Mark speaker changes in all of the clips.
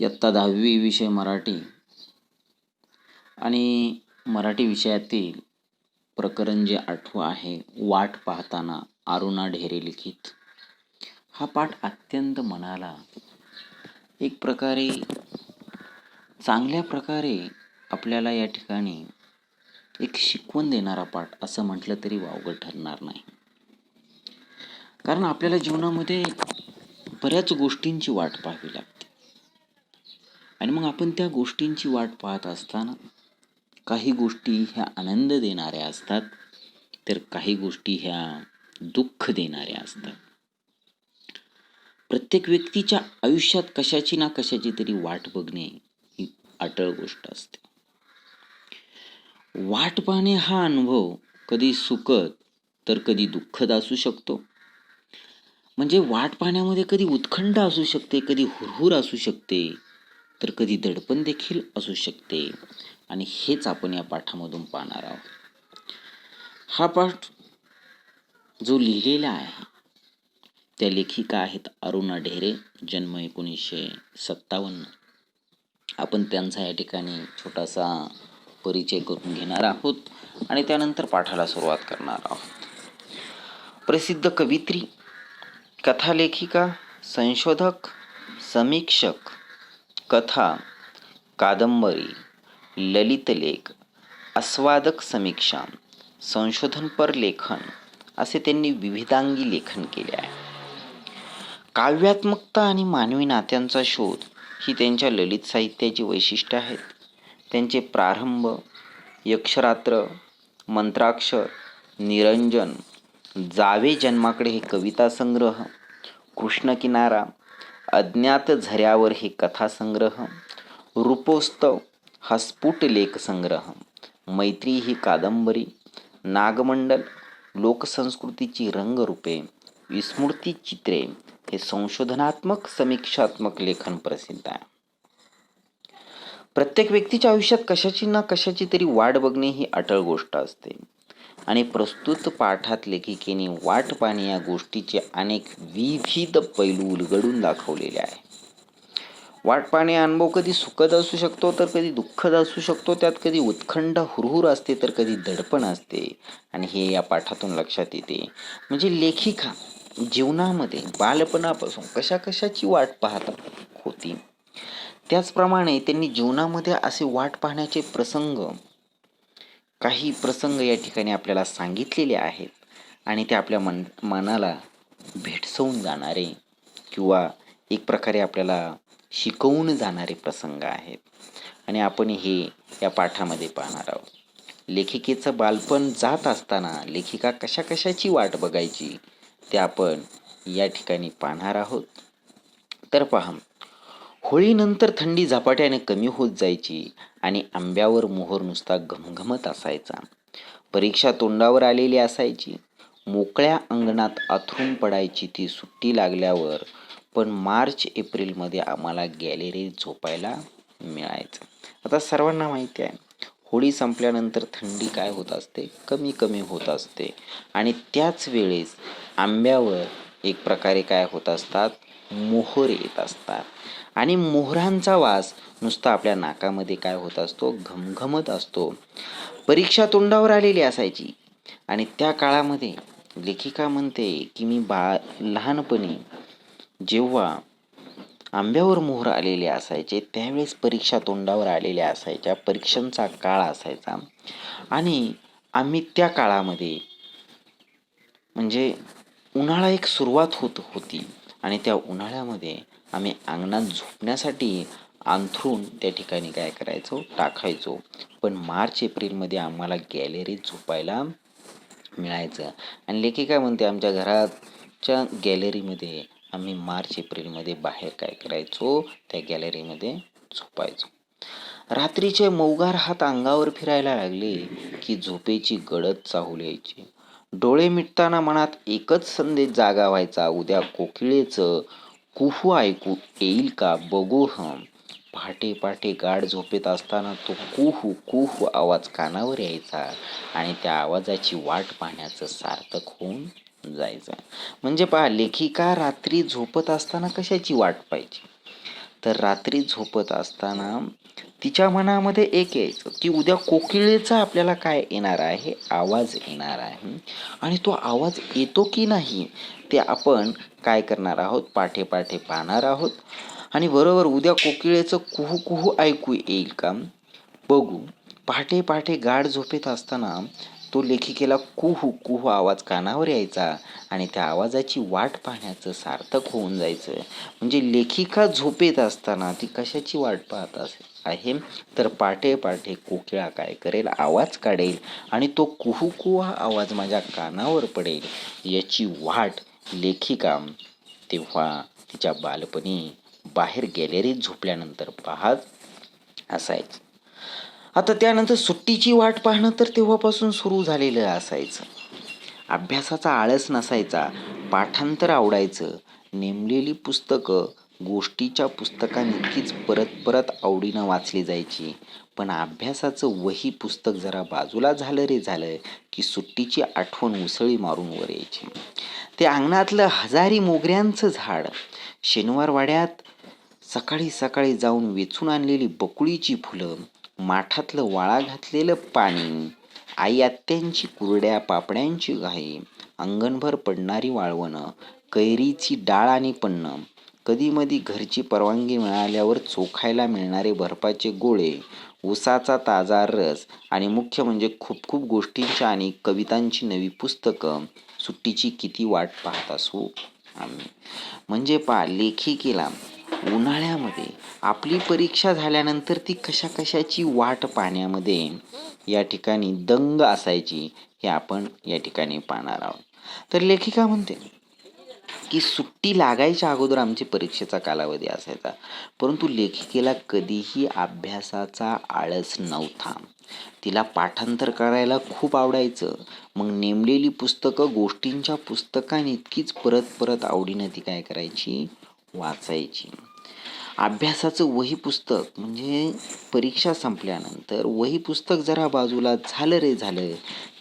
Speaker 1: इयत्ता 10वी विषय मराठी आणि मराठी विषयातील प्रकरण जे 8वं आहे, वाट पाहताना, अरुणा ढेरे लिखित. हा पाठ अत्यंत मनाला एक प्रकारे चांगल्या प्रकारे आपल्याला या ठिकाणी एक शिकवण देणारा पाठ असं म्हटलं तरी वावगं ठरणार नाही. कारण आपल्याला जीवनामध्ये बऱ्याच गोष्टींची वाट पाहावी लागते आणि मग आपण त्या गोष्टींची वाट पाहत असताना काही गोष्टी ह्या आनंद देणाऱ्या असतात, तर काही गोष्टी ह्या दुःख देणाऱ्या असतात. प्रत्येक व्यक्तीच्या आयुष्यात कशाची ना कशाची तरी वाट बघणे ही अटळ गोष्ट असते. वाट पाहणे हा अनुभव कधी सुखद तर कधी दुःखद असू शकतो. म्हणजे वाट पाहण्यामध्ये कधी उत्कंठ असू शकते, कधी हुरहुर असू शकते, तर कधी दडपण देखील असू शकते. आणि हेच आपण या पाठामधून पाहणार आहोत. हा पाठ जो लिहिलेला आहे त्या लेखिका आहेत अरुणा ढेरे, जन्म 1957. आपण त्यांचा या ठिकाणी छोटासा परिचय करून घेणार आहोत आणि त्यानंतर पाठाला सुरुवात करणार आहोत. प्रसिद्ध कवित्री, कथालेखिका, संशोधक, समीक्षक, कथा, कादंबरी, ललितलेख, आस्वादक समीक्षा, संशोधनपर लेखन असे त्यांनी विविधांगी लेखन केले आहे. काव्यात्मकता आणि मानवी नात्यांचा शोध ही त्यांच्या ललित साहित्याची वैशिष्ट्ये आहेत. त्यांचे प्रारंभ, यक्षरात्र, मंत्राक्षर, निरंजन, जावे जन्माकडे हे कविता संग्रह, कृष्णकिनारा, अज्ञात झऱ्यावर हे कथासंग्रह, रूपोत्सव हा स्फुट लेख संग्रह, मैत्री ही कादंबरी, नागमंडल, लोकसंस्कृतीची रंगरूपे, विस्मृती चित्रे हे संशोधनात्मक समीक्षात्मक लेखन प्रसिद्ध आहे. प्रत्येक व्यक्तीच्या आयुष्यात कशाची ना कशाची तरी वाट बघणे ही अटळ गोष्ट असते आणि प्रस्तुत पाठात लेखिकेने वाट पाहणे या गोष्टीचे अनेक विविध पैलू उलगडून दाखवलेले आहे. वाट पाहणे अनुभव कधी सुखद असू शकतो तर कधी दुःखद असू शकतो. त्यात कधी उत्कंठ हुरहुर असते तर कधी दडपण असते आणि हे या पाठातून लक्षात येते. म्हणजे लेखिका जीवनामध्ये बालपणापासून कशाची वाट पाहत होती, त्याचप्रमाणे त्यांनी जीवनामध्ये असे वाट पाहण्याचे काही प्रसंग या ठिकाणी आपल्याला सांगितलेले आहेत आणि ते आपल्या मनाला भेडसावून जाणारे किंवा एक प्रकारे आपल्याला शिकवून जाणारे प्रसंग आहेत आणि आपण हे या पाठामध्ये पाहणार आहोत. लेखिकेचं बालपण जात असताना लेखिका कशाची वाट बघायची ते आपण या ठिकाणी पाहणार आहोत. तर पहा, होळीनंतर थंडी झपाट्याने कमी होत जायची आणि आंब्यावर मोहर नुसता घमघमत असायचा. परीक्षा तोंडावर आलेली असायची. मोकळ्या अंगणात आथरून पडायची ती सुट्टी लागल्यावर. पण मार्च एप्रिलमध्ये आम्हाला गॅलरीत झोपायला मिळायचं. आता सर्वांना माहिती आहे, होळी संपल्यानंतर थंडी काय होत असते, कमी होत असते आणि त्याच वेळेस आंब्यावर एक प्रकारे काय होत असतात, मोहर येत असतात आणि मोहरांचा वास नुसता आपल्या नाकामध्ये काय होत असतो, घमघमत असतो. परीक्षा तोंडावर आलेली असायची आणि त्या काळामध्ये लेखिका म्हणते की मी लहानपणी जेव्हा आंब्यावर मोहर आलेले असायचे त्यावेळेस परीक्षा तोंडावर आलेल्या असायच्या, परीक्षांचा काळ असायचा आणि आम्ही त्या काळामध्ये म्हणजे उन्हाळा एक सुरुवात होत होती आणि त्या उन्हाळ्यामध्ये आम्ही अंगणात झोपण्यासाठी अंथरूण त्या ठिकाणी काय करायचो, टाकायचो. पण मार्च एप्रिलमध्ये आम्हाला गॅलरीत झोपायला मिळायचं आणि लेखिका म्हणते आमच्या घराच्या गॅलरीमध्ये आम्ही मार्च एप्रिलमध्ये बाहेर काय करायचो, त्या गॅलरीमध्ये झोपायचो. रात्रीचे मौगार हात अंगावर फिरायला लागले की झोपेची गडद चाहूल यायची. डोळे मिटताना मनात एकच संदेश जागा व्हायचा, उद्या कोकिळेचं कुहू ऐकू येईल का बघू हम. पहाटे गाढ झोपेत असताना तो कुहू आवाज कानावर यायचा आणि त्या आवाजाची वाट पाहण्याचं सार्थक होऊन जायचं. म्हणजे पहा, लेखिका रात्री झोपत असताना कशाची वाट पाहायची, तर रात्री झोपत असताना तिच्या मनामध्ये एक यायचं की उद्या कोकिळेचा आपल्याला काय येणार आहे, आवाज येणार आहे. आणि तो आवाज येतो की नाही ते आपण काय करणार आहोत, पाठे पाठे पाहणार आहोत. आणि बरोबर उद्या कोकिळेचं कुहू कुहू ऐकू येईल का, बघू. पहाटे पहाटे गाढ झोपेत असताना तो लेखिकेला कुहू कुहू आवाज कानावर यायचा आणि त्या आवाजाची वाट पाहण्याचं सार्थक होऊन जायचं. म्हणजे लेखिका झोपेत असताना ती कशाची वाट पाहत आहे, तर पहाटे पहाटे कोकिळा काय करेल, आवाज काढेल आणि तो कुहू कुहू हा आवाज माझ्या कानावर पडेल याची वाट लेखिका तेव्हा तिच्या बालपणी बाहेर गॅलरीत झोपल्यानंतर पाहत असायची. आता त्यानंतर सुट्टीची वाट पाहणं तर तेव्हापासून सुरू झालेलं असायचं. अभ्यासाचा आळस नसायचा, पाठांतर आवडायचं, नेमलेली पुस्तकं गोष्टीच्या पुस्तकांइतकीच परत परत आवडीनं वाचली जायची. पण अभ्यासाचं वही पुस्तक जरा बाजूला झालं रे झालं की सुट्टीची आठवण उसळी मारून वर यायची. ते अंगणातलं हजारी मोगऱ्यांचं झाड, शनिवार वाड्यात सकाळी सकाळी जाऊन वेचून आणलेली बकुळीची फुलं, माठातलं वाळा घातलेलं पाणी, आई आत्यांची कुरड्या पापड्यांची घाई, अंगणभर पडणारी वाळवणं, कैरीची डाळ आणि पन्नं, कधीमधी घरची परवानगी मिळाल्यावर चोखायला मिळणारे बर्फाचे गोळे, ऊसाचा ताजा रस आणि मुख्य म्हणजे खूप खूप गोष्टींची आणि कवितांची नवी पुस्तकं. सुट्टीची किती वाट पाहत असू आम्ही. म्हणजे लेखिकेला उन्हाळ्यामध्ये आपली परीक्षा झाल्यानंतर ती कशा कशाची वाट पाहण्यामध्ये या ठिकाणी दंग असायची हे आपण या ठिकाणी पाहणार आहोत. तर लेखिका म्हणते की सुट्टी लागायच्या अगोदर आमची परीक्षेचा कालावधी असायचा, परंतु लेखिकेला कधीही अभ्यासाचा आळस नव्हता. तिला पाठांतर करायला खूप आवडायचं. मग नेमलेली पुस्तकं गोष्टींच्या पुस्तकांइतकीच परत परत आवडीनं ती काय करायची, वाचायची. अभ्यासाचं वही पुस्तक म्हणजे परीक्षा संपल्यानंतर वही पुस्तक जरा बाजूला झालं रे झालं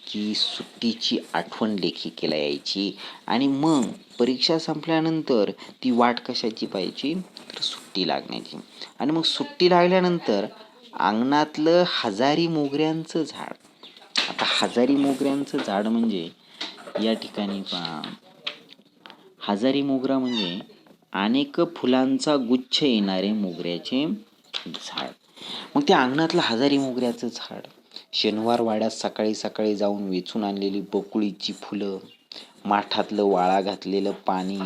Speaker 1: की सुट्टीची आठवण लेखिकेला यायची. आणि मग परीक्षा संपल्यानंतर ती वाट कशाची पाहायची, तर सुट्टी लागण्याची. आणि मग सुट्टी लागल्यानंतर अंगणातलं हजारी मोगऱ्यांचं झाड. आता हजारी मोगऱ्यांचं झाड म्हणजे या ठिकाणी पहा, हजारी मोगरा म्हणजे अनेक फुलांचा गुच्छ येणारे मोगऱ्याचे झाड. मग त्या अंगणातलं हजारी मोगऱ्याचं झाड, शनिवार वाड्यात सकाळी सकाळी जाऊन वेचून आणलेली बकुळीची फुलं, माठातलं वाळा घातलेलं पाणी,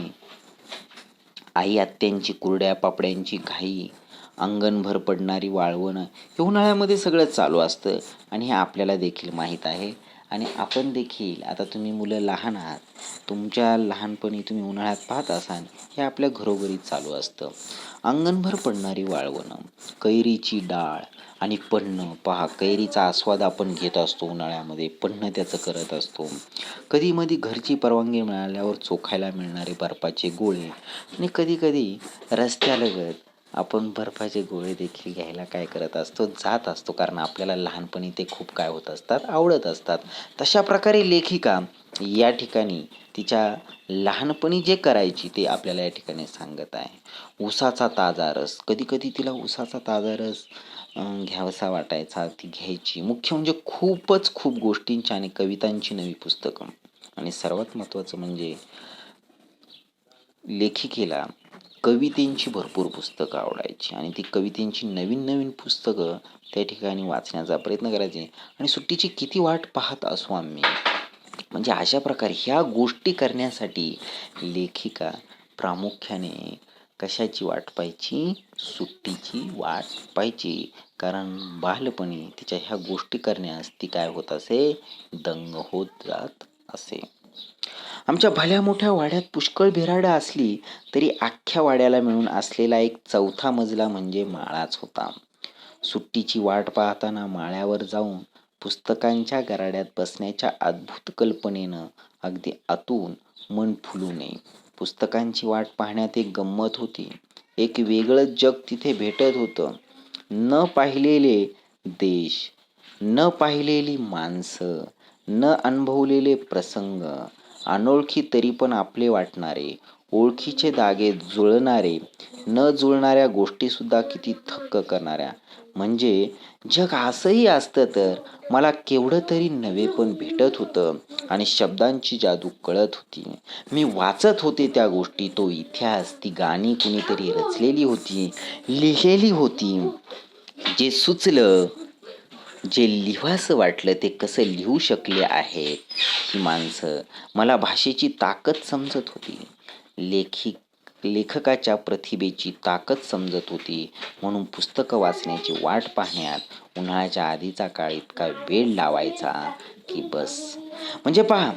Speaker 1: आई आत्यांची कुरड्या पापड्यांची घाई, अंगणभर पडणारी वाळवणं, हे उन्हाळ्यामध्ये सगळं चालू असतं आणि हे आपल्याला देखील माहीत आहे. आणि आपण देखील, आता तुम्ही मुलं लहान आहात, तुमच्या लहानपणी तुम्ही उन्हाळ्यात पाहत असाल, हे आपल्या घरोघरी चालू असतं. अंगणभर पडणारी वाळवणं, कैरीची डाळ आणि पन्नं. पहा, कैरीचा आस्वाद आपण घेत असतो उन्हाळ्यामध्ये, पन्नं त्याचं करत असतो. कधी मधी घरची परवानगी मिळाल्यावर चोखायला मिळणारे बर्फाचे गोळे. आणि कधी कधी रस्त्यालगत आपण बर्फाचे गोळे देखील घ्यायला काय करत असतो, जात असतो, कारण आपल्याला लहानपणी ते खूप काय होत असतात, आवडत असतात. तशा प्रकारे लेखिका या ठिकाणी तिच्या लहानपणी जे करायची ते आपल्याला या ठिकाणी सांगत आहे. ऊसाचा ताजा रस, कधी कधी तिला ऊसाचा ताजा रस घ्यावासा वाटायचा, ती घ्यायची. मुख्य म्हणजे खूपच खूप गोष्टींची आणि कवितांची नवी पुस्तकं. आणि सर्वात महत्त्वाचं म्हणजे लेखिकेला कवितेंची भरपूर पुस्तकं आवडायची आणि ती कवितेंची नवीन नवीन पुस्तकं त्या ठिकाणी वाचण्याचा प्रयत्न करायचे. आणि सुट्टीची किती वाट पाहत असू आम्ही. म्हणजे अशा प्रकारे ह्या गोष्टी करण्यासाठी लेखिका प्रामुख्याने कशाची वाट पाहायची, सुट्टीची वाट पाहायची. कारण बालपणी तिच्या ह्या गोष्टी करण्यास ती काय होत असे, दंग होत जात असे. आमच्या भल्या मोठ्या वाड्यात पुष्कळ बिऱ्हाडं असली तरी अख्ख्या वाड्याला मिळून असलेला एक चौथा मजला म्हणजे माळाच होता. सुट्टीची वाट पाहताना माळ्यावर जाऊन पुस्तकांच्या गराड्यात बसण्याच्या अद्भुत कल्पनेनं अगदी आतून मन फुलू नये. पुस्तकांची वाट पाहण्यात एक गंमत होती. एक वेगळंच जग तिथे भेटत होतं. न पाहिलेले देश, न पाहिलेली माणसं, न अनुभवलेले प्रसंग, अनोळखी तरी पण आपले वाटणारे, ओळखीचे धागे जुळणारे, न जुळणाऱ्या गोष्टीसुद्धा किती थक्क करणाऱ्या. म्हणजे जग असंही असतं तर मला केवढं तरी नवेपण भेटत होतं आणि शब्दांची जादू कळत होती. मी वाचत होते त्या गोष्टी, तो इतिहास, ती गाणी कुणीतरी रचलेली होती, लिहिलेली होती. जे सुचलं, जे लिव्हासं वाटलं ते कसं लिहू शकले आहेत ही माणसं. मला भाषेची ताकद समजत होती. लेखकाच्या प्रतिभेची ताकद समजत होती. म्हणून पुस्तकं वाचण्याची वाट पाहण्यात उन्हाळ्याच्या आधीचा काळ इतका वेळ लावायचा की बस. म्हणजे पहा,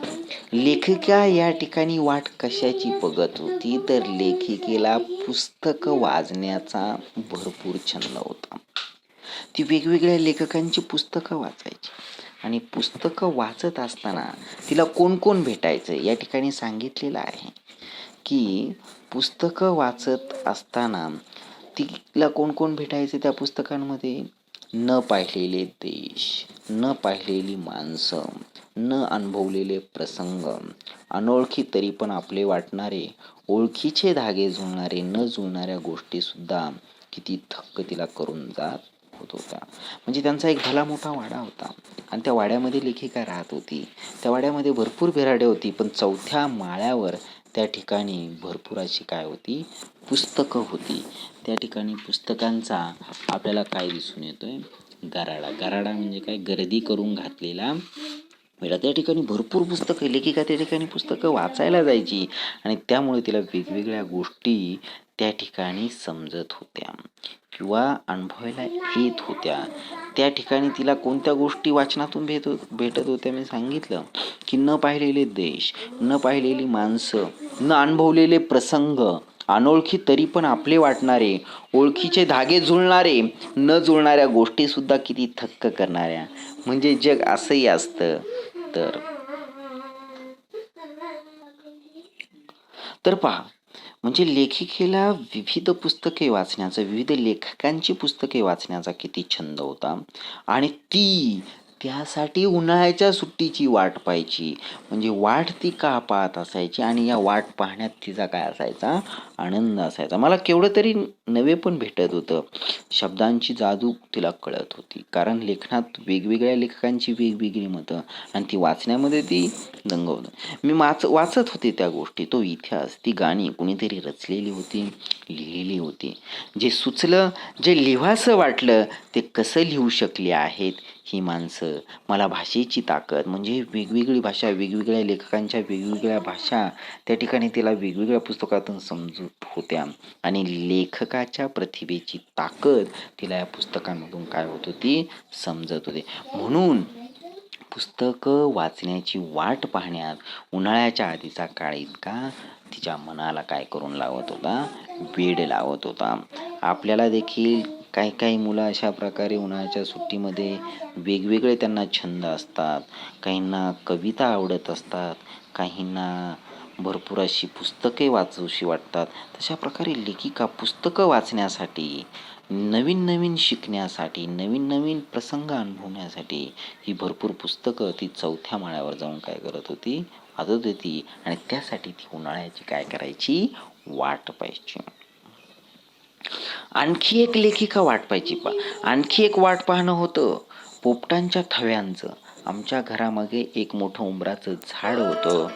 Speaker 1: लेखिका या ठिकाणी वाट कशाची बघत होती, तर लेखिकेला पुस्तकं वाचण्याचा भरपूर छंद होता. ती वेगवेगळ्या लेखकांची पुस्तकं वाचायची आणि पुस्तकं वाचत असताना तिला कोण कोण भेटायचं या ठिकाणी सांगितलेलं आहे की पुस्तकं वाचत असताना तिला कोण कोण भेटायचे त्या पुस्तकांमध्ये. न पाहिलेले देश, न पाहिलेली माणसं, न अनुभवलेले प्रसंग, अनोळखी तरी पण आपले वाटणारे, ओळखीचे धागे जुळणारे, न जुळणाऱ्या गोष्टीसुद्धा किती थक्क तिला करून जात होत होत्या. म्हणजे त्यांचा एक भला मोठा वाडा होता आणि त्या वाड्यामध्ये लेखिका राहत होती. त्या वाड्यामध्ये भरपूर बेराडे होती, पण 4थ्या माळ्यावर त्या ठिकाणी भरपूर अशी काय होती, पुस्तकं होती. त्या ठिकाणी पुस्तकांचा आपल्याला काय दिसून येतोय, गराडा. गराडा म्हणजे काय, गर्दी करून घातलेला मेळा. त्या ठिकाणी भरपूर पुस्तकं, लेखिका त्या ठिकाणी पुस्तकं वाचायला जायची आणि त्यामुळे तिला वेगवेगळ्या गोष्टी त्या ठिकाणी समजत होत्या किंवा अनुभवायला येत होत्या. त्या ठिकाणी तिला कोणत्या गोष्टी वाचनातून भेटत होत्या, मी सांगितलं की न पाहिलेले देश, न पाहिलेली माणसं, न अनुभवलेले प्रसंग, अनोळखी तरी पण आपले वाटणारे, ओळखीचे धागे जुळणारे, न जुळणाऱ्या गोष्टी सुद्धा किती थक्क करणाऱ्या. म्हणजे जग असंही असतं तर पहा, म्हणजे लेखिकेला विविध पुस्तके वाचण्याचा, विविध लेखकांची पुस्तके वाचण्याचा किती छंद होता आणि ती त्यासाठी उन्हाळ्याच्या सुट्टीची वाट पाहायची. म्हणजे वाट ती का पाहत असायची आणि या वाट पाहण्यात तिचा काय असायचा, आनंद असायचा. मला केवढं तरी नवे पण भेटत होतं. शब्दांची जादू तिला कळत होती, कारण लेखनात वेगवेगळ्या लेखकांची वेगवेगळी मतं आणि ती वाचण्यामध्ये ती दंग होतं. मी वाचत होते त्या गोष्टी, तो इतिहास, ती गाणी कुणीतरी रचलेली होती, लिहिलेली होती. जे सुचलं, जे लिव्हासं वाटलं ते कसं लिहू शकले आहेत ही माणसं. मला भाषेची ताकद, म्हणजे वेगवेगळी भाषा, वेगवेगळ्या लेखकांच्या वेगवेगळ्या भाषा त्या ठिकाणी तिला वेगवेगळ्या पुस्तकातून समजत होत्या आणि लेखकाच्या प्रतिभेची ताकद तिला या पुस्तकांमधून काय होत होती, समजत होते. म्हणून पुस्तकं वाचण्याची वाट पाहण्यात उन्हाळ्याच्या आधीचा काळ इतका तिच्या मनाला काय करून लावत होता, वेड लावत होता. आपल्याला देखील काही काही मुलं अशा प्रकारे उन्हाळ्याच्या सुट्टीमध्ये वेगवेगळे त्यांना छंद असतात. काहींना कविता आवडत असतात, काहींना भरपूर अशी पुस्तके वाचूशी वाटतात. तशा प्रकारे लेखिका पुस्तकं वाचण्यासाठी, नवीन नवीन शिकण्यासाठी, नवीन नवीन प्रसंग अनुभवण्यासाठी ही भरपूर पुस्तकं ती 4थ्या माळ्यावर जाऊन काय करत होती, वाचत होती आणि त्यासाठी ती उन्हाळ्याची काय करायची, वाट पाहायची. आणखी एक लेखिका वाट पाहायची. आणखी एक वाट पाहणं होतं पोपटांच्या थव्यांचं. आमच्या घरामागे एक मोठं उंबराचं झाड होतं.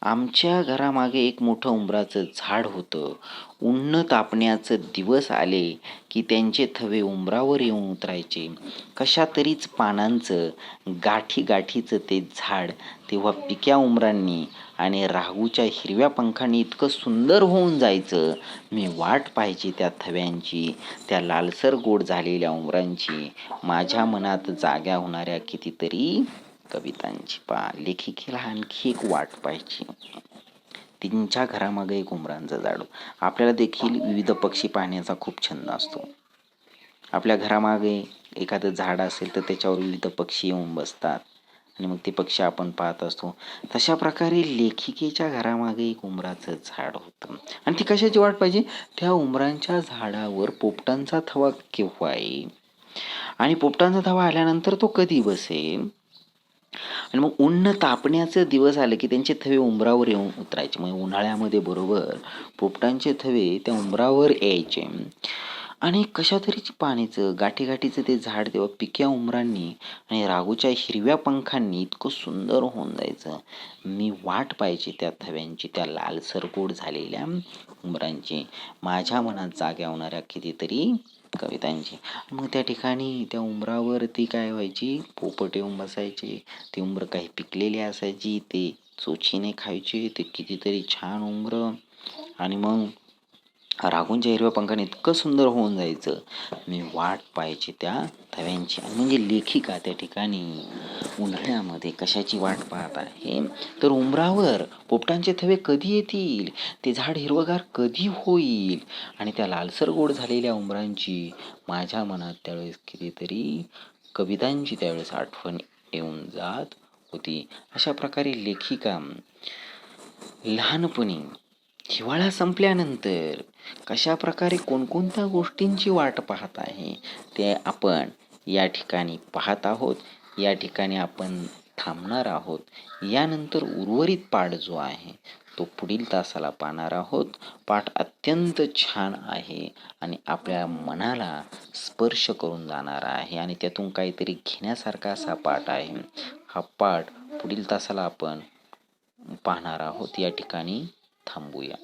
Speaker 1: आमच्या घरामागे एक मोठं उंबराचं झाड होतं. उन्ह तापण्याचं दिवस आले की त्यांचे थवे उंबरावर येऊन उतरायचे. कशा तरीच पानांचं, गाठी गाठीचं ते झाड तेव्हा पिक्या उंबरांनी आणि राघूच्या हिरव्या पंखांनी इतकं सुंदर होऊन जायचं. मी वाट पाहायची त्या थव्यांची, त्या लालसर गोड झालेल्या उंबरांची, माझ्या मनात जाग्या होणाऱ्या कितीतरी कवितांची. लेखिकेला आणखी एक वाट पाहायची. त्यांच्या घरामागे एक उंबरांचं झाड. आपल्याला देखील विविध पक्षी पाहण्याचा खूप छंद असतो. आपल्या घरामागे एखादं झाड असेल तर त्याच्यावर विविध पक्षी येऊन बसतात आणि मग ते पक्षी आपण पाहत असतो. तशा प्रकारे लेखिकेच्या घरामागे एक उंबराचं झाड होतं आणि ती कशाची वाट पाहिजे, त्या उंबरांच्या झाडावर पोपटांचा थवा केव्हा येईल आणि पोपटांचा थवा आल्यानंतर तो कधी बसेल आणि मग ऊन तापण्याचे दिवस आले की त्यांचे थवे उंबरावर येऊन उतरायचे. मग उन्हाळ्यामध्ये बरोबर पोपटांचे थवे त्या उंबरावर यायचे आणि कशा तरीची पाण्याचं गाठी-गाठीचं ते झाड तेव्हा पिक्या उंबरांनी आणि राघूच्या हिरव्या पंखांनी इतकं सुंदर होऊन जायचं. मी वाट पाहायची त्या थव्यांची, त्या लालसरकोट झालेल्या उंबरांची, माझ्या मनात जाग्या होणाऱ्या कितीतरी कवितांची. मग त्या ठिकाणी त्या उंबरावरती काय व्हायची, पोपट येऊन बसायचे. ती उंबर काही पिकलेली असायची, ते चोचीने खायचे ते कितीतरी छान उंबर. आणि मग राघूंच्या हिरव्या पंखाने इतकं सुंदर होऊन जायचं. मी वाट पाहायची त्या थव्यांची. आणि म्हणजे लेखिका त्या ठिकाणी उन्हाळ्यामध्ये कशाची वाट पाहत आहे, तर उंबरावर पोपटांचे थवे कधी येतील, ते झाड हिरवगार कधी होईल. आणि त्या लालसर गोड झालेल्या उंबरांची माझ्या मनात त्यावेळेस कितीतरी कवितांची त्यावेळेस आठवण येऊन जात होती. अशा प्रकारे लेखिका लहानपणी हिवाळा संपल्यानंतर कशा प्रकारे कोणकोणत्या गोष्टींची वाट पाहत आहे ते आपण या ठिकाणी पाहत आहोत. या ठिकाणी आपण थांबणार आहोत. यानंतर उर्वरित पाठ जो आहे तो पुढील तासाला पाहणार आहोत. पाठ अत्यंत छान आहे आणि आपल्या मनाला स्पर्श करून जाणारा आहे आणि त्यातून काहीतरी घेण्यासारखा असा पाठ आहे. हा पाठ पुढील तासाला आपण पाहणार आहोत. या ठिकाणी थांबूया.